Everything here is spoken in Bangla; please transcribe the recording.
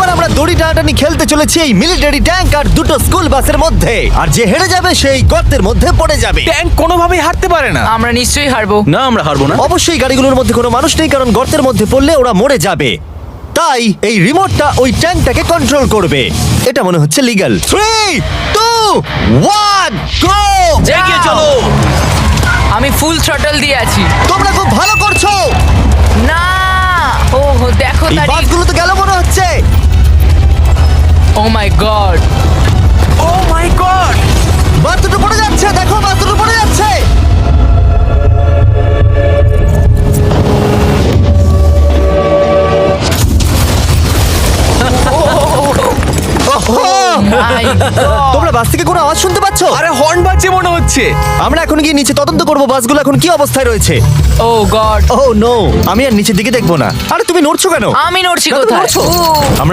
এবার আমরা দড়ি টানাটানি খেলতে চলেছি এই মিলিটারি ট্যাঙ্ক আর দুটো স্কুল বাসের মধ্যে, আর যে হেরে যাবে সেই গর্তের মধ্যে পড়ে যাবে। ট্যাঙ্ক কোনোভাবেই হারতে পারে না। আমরা নিশ্চয়ই হারবো। না, আমরা হারবো না। অবশ্যই গাড়িগুলোর মধ্যে কোনো মানুষ নেই, কারণ গর্তের মধ্যে পড়লে ওরা মরে যাবে। তাই এই রিমোটটা ওই ট্যাঙ্কটাকে কন্ট্রোল করবে। এটা মনে হচ্ছে লিগ্যাল। 3, 2, 1 গো! এগিয়ে চলো। আমি ফুল থ্রটল দিয়ে আছি। তোমরা খুব ভালো করছো। না, ও দেখো এই তারিখ। বাসগুলো তো গেল মনে হচ্ছে। ও মাই গড। ও মাই গড! বাস দুটো পড়ে যাচ্ছে, দেখো বাস দুটো পড়ে যাচ্ছে। মাই গড। তোমরা বাস থেকে কোনো আওয়াজ শুনতে পাচ্ছ? আরে হর্ন বাজছে মনে হচ্ছে। আমরা এখন গিয়ে নিচে তদন্ত করব বাসগুলো এখন কি অবস্থায় রয়েছে। ও গড। ও নো, আমি আর নিচের দিকে দেখবো না। আরে তুমি নড়ছো কেন? আমি নড়ছি না, তুমি কোথায়? নড়ছো। ও।